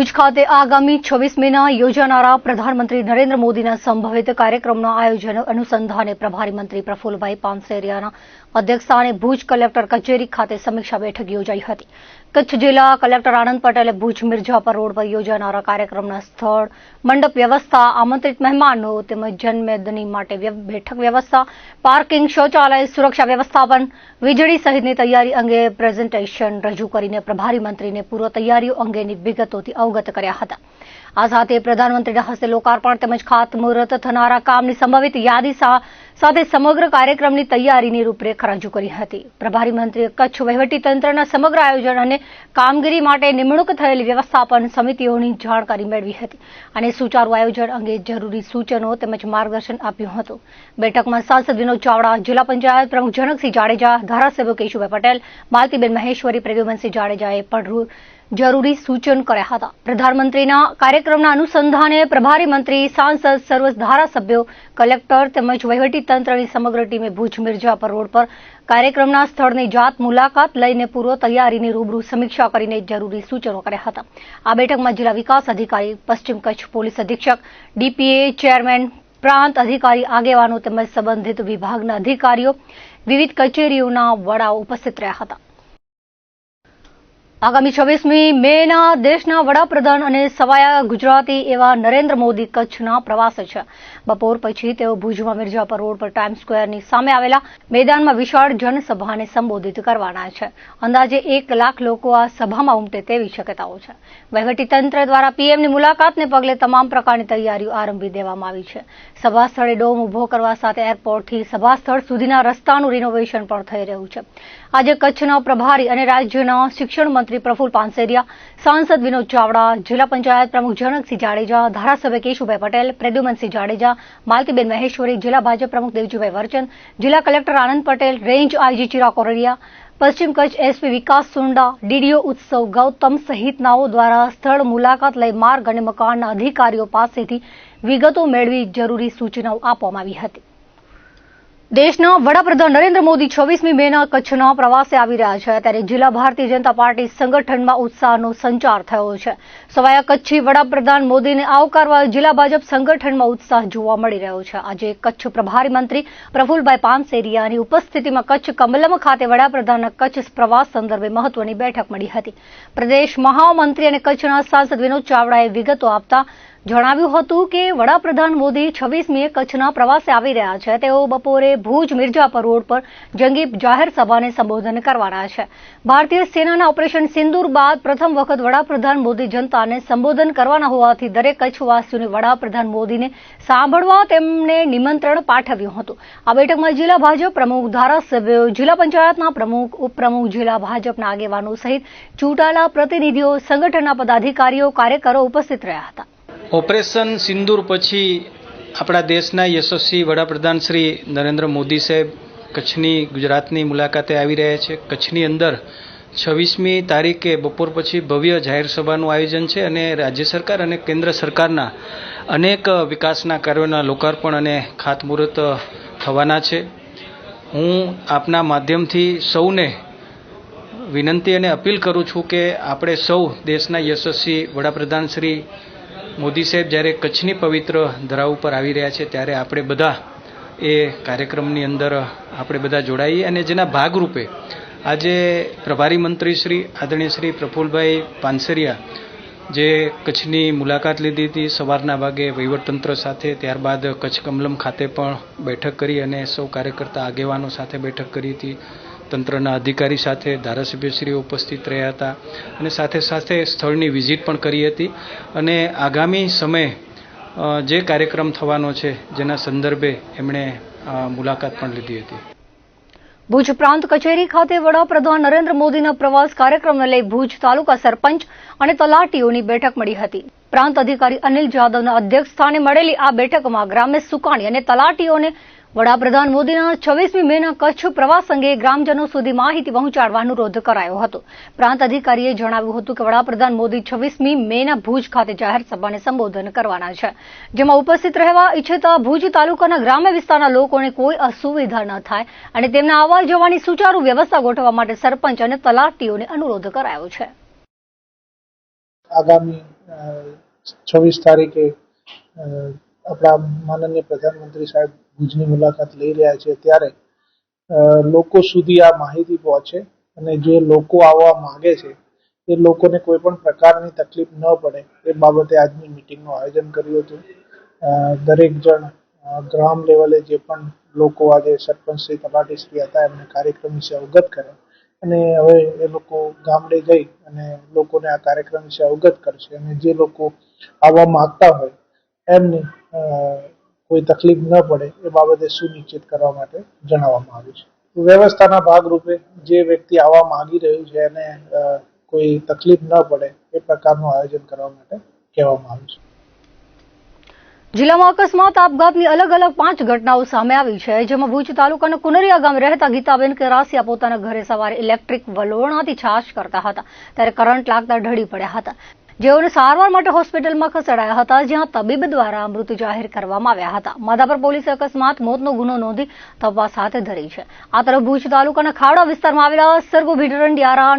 ભુજ ખાતે આગામી 26 મેના યોજાનારા પ્રધાનમંત્રી નરેન્દ્ર મોદીના સંભવિત કાર્યક્રમના આયોજન અનુસંધાને પ્રભારી મંત્રી પ્રફુલભાઈ પાનસેરિયાના અધ્યક્ષસ્થાને ભુજ કલેક્ટર કચેરી ખાતે સમીક્ષા બેઠક યોજાઈ હતી. કચ્છ જિલ્લા કલેક્ટર આનંદ પટેલે ભુજ મિર્જાપર રોડ પર યોજાનારા કાર્યક્રમના સ્થળ, મંડપ વ્યવસ્થા, આમંત્રિત મહેમાનો તેમજ જનમેદની માટે બેઠક વ્યવસ્થા, પાર્કિંગ, શૌચાલય, સુરક્ષા વ્યવસ્થાપન, વીજળી સહિતની તૈયારી અંગે પ્રેઝન્ટેશન રજૂ કરીને પ્રભારી મંત્રીને પૂર્વ તૈયારીઓ અંગેની વિગતોથી અવગત કર્યા હતા. આ સાથે પ્રધાનમંત્રીના હસ્તે લોકાર્પણ તેમજ ખાતમુહૂર્ત થનારા કામની સંભવિત યાદી સાથે સમગ્ર કાર્યક્રમની તૈયારીની રૂપરેખા રજૂ કરી હતી. પ્રભારી મંત્રીએ કચ્છ વહીવટીતંત્રના સમગ્ર આયોજન અને કામગીરી માટે નિમણૂક થયેલી વ્યવસ્થાપન સમિતિઓની જાણકારી મેળવી હતી અને સુચારુ આયોજન અંગે જરૂરી સૂચનો તેમજ માર્ગદર્શન આપ્યું હતું. બેઠકમાં સાંસદ વિનોદ ચાવડા, જિલ્લા પંચાયત પ્રમુખ જનકસિંહ જાડેજા, ધારાસભ્ય કેશુભાઈ પટેલ, માલતીબેન મહેશ્વરી, પ્રદ્યુમનસિંહ જાડેજાએ પણ જરૂરી સૂચન કર્યા હતા. પ્રધાનમંત્રીના કાર્યક્રમના અનુસંધાને પ્રભારી મંત્રી, સાંસદ, સર્વ ધારાસભ્યો, કલેક્ટર તેમજ વહીવટીતંત્રની સમગ્ર ટીમે ભુજ મિર્જાપર રોડ પર કાર્યક્રમના સ્થળની જાત મુલાકાત લઈને પૂર્વ તૈયારીની રૂબરૂ સમીક્ષા કરીને જરૂરી સૂચનો કર્યા હતા. આ બેઠકમાં જિલ્લા વિકાસ અધિકારી, પશ્ચિમ કચ્છ પોલીસ અધિક્ષક, ડીપીએ ચેરમેન, પ્રાંત અધિકારી, આગેવાનો તેમજ સંબંધિત વિભાગના અધિકારીઓ, વિવિધ કચેરીઓના વડાઓ ઉપસ્થિત રહ્યા હતા. આગામી 26મી મેના દેશના વડાપ્રધાન અને સવાયા ગુજરાતી એવા નરેન્દ્ર મોદી કચ્છના પ્રવાસે છે. બપોર પછી તેઓ ભુજમાં મિર્જાપર રોડ પર ટાઈમ સ્ક્વેરની સામે આવેલા મેદાનમાં વિશાળ જનસભાને સંબોધિત કરવાના છે. અંદાજે 1 લાખ લોકો આ સભામાં ઉમટે તેવી શક્યતાઓ છે. વહીવટીતંત્ર દ્વારા પીએમની મુલાકાતને પગલે તમામ પ્રકારની તૈયારીઓ આરંભી દેવામાં આવી છે. સભા સ્થળે ડોમ ઉભો કરવા સાથે એરપોર્ટથી સભા સ્થળ સુધીના રસ્તાનું રિનોવેશન પણ થઈ રહ્યું છે. આજે કચ્છના પ્રભારી અને રાજ્યના શિક્ષણ મંત્રી પ્રફુલ પાનસેરિયા, સાંસદ વિનોદ ચાવડા, જિલ્લા પંચાયત પ્રમુખ જનકસિંહ જાડેજા, ધારાસભ્ય કેશુભાઈ પટેલ, પ્રદ્યુમનસિંહ જાડેજા, માલતીબેન મહેશ્વરી, જિલ્લા ભાજપ પ્રમુખ દેવજીભાઈ વરચંદ, જિલ્લા collector Anand Patel, range IG Chirag Kordia, પશ્ચિમ કચ્છ એસપી વિકાસ સુંડા, ડીડીઓ ઉત્સવ ગૌતમ સહિતનાઓ દ્વારા સ્થળ મુલાકાત લઈ માર્ગ અને મકાનના અધિકારીઓ પાસેથી વિગતો મેળવી જરૂરી સૂચનાઓ આપવામાં આવી હતી. દેશના વડાપ્રધાન નરેન્દ્ર મોદી 26મી મેના કચ્છના પ્રવાસે આવી રહ્યા છે ત્યારે જિલ્લા ભારતીય જનતા પાર્ટી સંગઠનમાં ઉત્સાહનો સંચાર થયો છે. સવાયા કચ્છી વડાપ્રધાન મોદીને આવકારવા જિલ્લા ભાજપ સંગઠનમાં ઉત્સાહ જોવા મળી રહ્યો છે. આજે કચ્છ પ્રભારી મંત્રી પ્રફુલભાઈ પાનસેરિયાની ઉપસ્થિતિમાં કચ્છ કમલમ ખાતે વડાપ્રધાનના કચ્છ પ્રવાસ સંદર્ભે મહત્વની બેઠક મળી હતી. પ્રદેશ મહામંત્રી અને કચ્છના સાંસદ વિનોદ ચાવડાએ વિગતો આપતા જણાવ્યું હતું કે વડાપ્રધાન મોદી 26મીએ કચ્છના પ્રવાસે આવી રહ્યા છે. તેઓ બપોરે ભુજ મિર્જાપર રોડ પર જંગી જાહેર સભાને સંબોધન કરવાના છે. ભારતીય સેનાના ઓપરેશન સિંદૂર બાદ પ્રથમ વખત વડાપ્રધાન મોદી જનતાને સંબોધન કરવાના હોવાથી દરેક કચ્છવાસીઓને વડાપ્રધાન મોદીને સાંભળવા તેમને નિમંત્રણ પાઠવ્યું હતું. આ બેઠકમાં જિલ્લા ભાજપ પ્રમુખ, ધારાસભ્યો, જિલ્લા પંચાયતના પ્રમુખ, ઉપપ્રમુખ, જિલ્લા ભાજપના આગેવાનો સહિત ચૂંટાયેલા પ્રતિનિધિઓ, સંગઠનના પદાધિકારીઓ, કાર્યકરો ઉપસ્થિત રહ્યા હતા. ઓપરેશન સિંદૂર પછી આપણા દેશના યશસ્વી વડાપ્રધાન શ્રી નરેન્દ્ર મોદી સાહેબ કચ્છની, ગુજરાતની મુલાકાતે આવી રહ્યા છે. કચ્છની અંદર 26મી તારીખે બપોર પછી ભવ્ય જાહેર સભાનું આયોજન છે અને રાજ્ય સરકાર અને કેન્દ્ર સરકારના અનેક વિકાસના કાર્યોના લોકાર્પણ અને ખાતમુહૂર્ત થવાના છે. હું આપના માધ્યમથી સૌને વિનંતી અને અપીલ કરું છું કે આપણે સૌ દેશના યશસ્વી વડાપ્રધાન શ્રી મોદી સાહેબ જ્યારે કચ્છની પવિત્ર ધરા ઉપર આવી રહ્યા છે ત્યારે આપણે બધા એ કાર્યક્રમની અંદર આપણે બધા જોડાઈએ અને જેના ભાગરૂપે આજે પ્રભારી મંત્રી શ્રી આદરણીય શ્રી પ્રફુલભાઈ પાનસેરિયા જે કચ્છની મુલાકાત લીધી હતી સવારના ભાગે વહીવટતંત્ર સાથે, ત્યારબાદ કચ્છ કમલમ ખાતે પણ બેઠક કરી અને સૌ કાર્યકર્તા આગેવાનો સાથે બેઠક કરી હતી. તંત્રના અધિકારી સાથે ધારાસભ્યશ્રીઓ ઉપસ્થિત રહ્યા હતા અને સાથે સાથે સ્થળની વિઝિટ પણ કરી હતી અને આગામી સમયે જે કાર્યક્રમ થવાનો છે જેના સંદર્ભે એમણે મુલાકાત પણ લીધી હતી. ભુજ પ્રાંત કચેરી ખાતે વડાપ્રધાન નરેન્દ્ર મોદીના પ્રવાસ કાર્યક્રમને લઈ ભુજ તાલુકા સરપંચ અને તલાટીઓની બેઠક મળી હતી. પ્રાંત અધિકારી અનિલ જાદવના અધ્યક્ષસ્થાને મળેલી આ બેઠકમાં ગ્રામ્ય સુકાણી અને તલાટીઓને વડાપ્રધાન મોદીના 26મી મેના કચ્છ પ્રવાસ અંગે ગ્રામજનો સુધી માહિતી પહોંચાડવા અનુરોધ કરાયો હતો. પ્રાંત અધિકારીએ જણાવ્યું હતું કે વડાપ્રધાન મોદી 26મી મેના ભુજ ખાતે જાહેર સભાને સંબોધન કરવાના છે, જેમાં ઉપસ્થિત રહેવા ઈચ્છતા ભુજ તાલુકાના ગ્રામ્ય વિસ્તારના લોકોને કોઈ અસુવિધા ન થાય અને તેમના આવવા જવાની સુચારુ વ્યવસ્થા ગોઠવવા માટે સરપંચ અને તલાટીઓને અનુરોધ કરાયો છે. આગામી 26 તારીખે આપણા માનનીય પ્રધાનમંત્રી સાહેબ ભુજની મુલાકાત લઈ રહ્યા છે ત્યારે લોકો સુધી આ માહિતી પહોંચે અને જે લોકો આવવા માંગે છે એ લોકોને કોઈ પણ પ્રકારની તકલીફ ન પડે એ બાબતે આજની મિટિંગનું આયોજન કર્યું હતું. દરેક જણ ગ્રામ લેવલે જે પણ લોકો આજે સરપંચશ્રી તલાટીશ્રી હતા એમને કાર્યક્રમ વિશે અવગત કરે અને હવે એ લોકો ગામડે જઈ અને લોકોને આ કાર્યક્રમ વિશે અવગત કરશે અને જે લોકો આવવા માંગતા હોય એમને કોઈ તકલીફ ન પડે એ બાબતે સુનિશ્ચિત કરવા માટે જણાવવામાં આવ્યું છે. વ્યવસ્થાના ભાગરૂપે જે વ્યક્તિ આવવા માંગી રહ્યું છે એને કોઈ તકલીફ ન પડે એ પ્રકારનું આયોજન કરવા માટે કહેવામાં આવ્યું છે. જિલ્લામાં અકસ્માત આપઘાતની અલગ અલગ 5 ઘટનાઓ સામે આવી છે, જેમાં ભુજ તાલુકાના કુનરિયા ગામે રહેતા ગીતાબેન કેરાસિયા પોતાના ઘરે સવારે ઇલેક્ટ્રિક વલોણાથી છાશ કરતા હતા ત્યારે કરંટ લાગતા ઢળી પડ્યા હતા, જેઓને સારવાર માટે હોસ્પિટલમાં ખસેડાયા હતા, જ્યાં તબીબ દ્વારા મૃત જાહેર કરવામાં આવ્યા હતા. માધાપર પોલીસે અકસ્માત મોતનો ગુનો નોંધી તપાસ હાથ ધરી છે. આ તરફ ભુજ તાલુકાના ખાવડા વિસ્તારમાં આવેલા સરગો ભીડરંડિયારા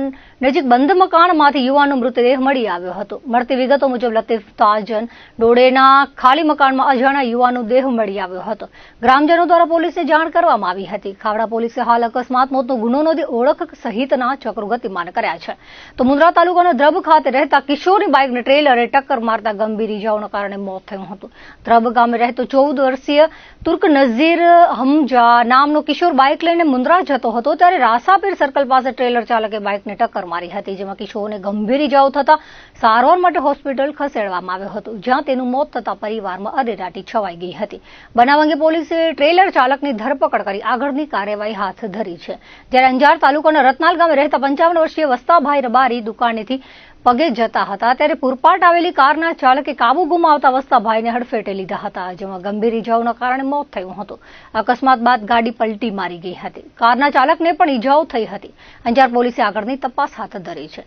નજીક બંધ મકાનમાંથી યુવાનનો મૃતદેહ મળી આવ્યો હતો. મળતી વિગતો મુજબ લતીફ તાજન ડોડેના ખાલી મકાનમાં અજાણ્યા યુવાનનો દેહ મળી આવ્યો હતો. ગ્રામજનો દ્વારા પોલીસને જાણ કરવામાં આવી હતી. ખાવડા પોલીસે હાલ અકસ્માત મોતનો ગુનો નોંધી ઓળખ સહિતના ચક્રો ગતિમાન કર્યા છે. તો મુન્દ્રા તાલુકાના દ્રબ ખાતે રહેતા કિશોરની બાઇકને ટ્રેલરે ટક્કર મારતા ગંભીર ઇજાઓના કારણે મોત થયું હતું. દ્રબ ગામે રહેતો 14 વર્ષીય તુર્ક નઝીર હમજા નામનો કિશોર બાઇક લઈને મુન્દ્રા જતો હતો ત્યારે રાસાપીર સર્કલ પાસે ટ્રેલર ચાલકે બાઇકને ટક્કર મારી હતી, જેમાં કિશોરને ગંભીર ઇજાઓ થતા સારવાર માટે હોસ્પિટલ ખસેડવામાં આવ્યો હતો, જ્યાં તેનું મોત થતા પરિવારમાં અરેરાટી છવાઈ ગઈ હતી. બનાવ અંગે પોલીસે ટ્રેલર ચાલકની ધરપકડ કરી આગળની કાર્યવાહી હાથ ધરી છે. જ્યારે અંજાર તાલુકાના રતનાલ ગામે રહેતા 55 વર્ષીય વસ્તાભાઈ રબારી દુકાનેથી પગે જતા હતા ત્યારે પૂરપાટ આવેલી કારના ચાલકે કાબુ ગુમાવતા વસ્તાભાઈને હડફેટે લીધા હતા, જેમાં ગંભીર ઇજાઓના કારણે મોત થયું હતું. અકસ્માત બાદ ગાડી પલટી મારી ગઈ હતી. કારના ચાલકને પણ ઇજાઓ થઈ હતી. અંજાર પોલીસે આગળની તપાસ હાથ ધરી છે.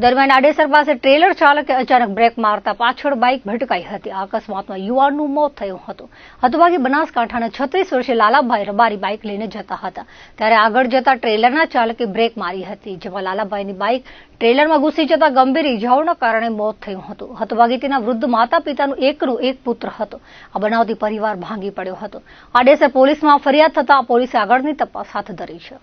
દરમિયાન આડેસર પાસે ટ્રેલર ચાલકે અચાનક બ્રેક મારતા પાછળ બાઇક ભટકાઈ હતી. આ અકસ્માતમાં યુવાનનું મોત થયું હતું. હતભાગી બનાસકાંઠાના 36 વર્ષીય લાલાભાઈ રબારી બાઇક લઈને જતા હતા ત્યારે આગળ જતા ટ્રેલરના ચાલકે બ્રેક મારી હતી, જેમાં લાલાભાઈની બાઇક ટ્રેલરમાં ઘૂસી જતા ગંભીર ઇજાઓના કારણે મોત થયું હતું. હતભાગી તેના વૃદ્ધ માતા પિતાનું એક પુત્ર હતો. આ બનાવથી પરિવાર ભાંગી પડ્યો હતો. આડેસર પોલીસમાં ફરિયાદ થતા પોલીસે આગળની તપાસ હાથ ધરી છે.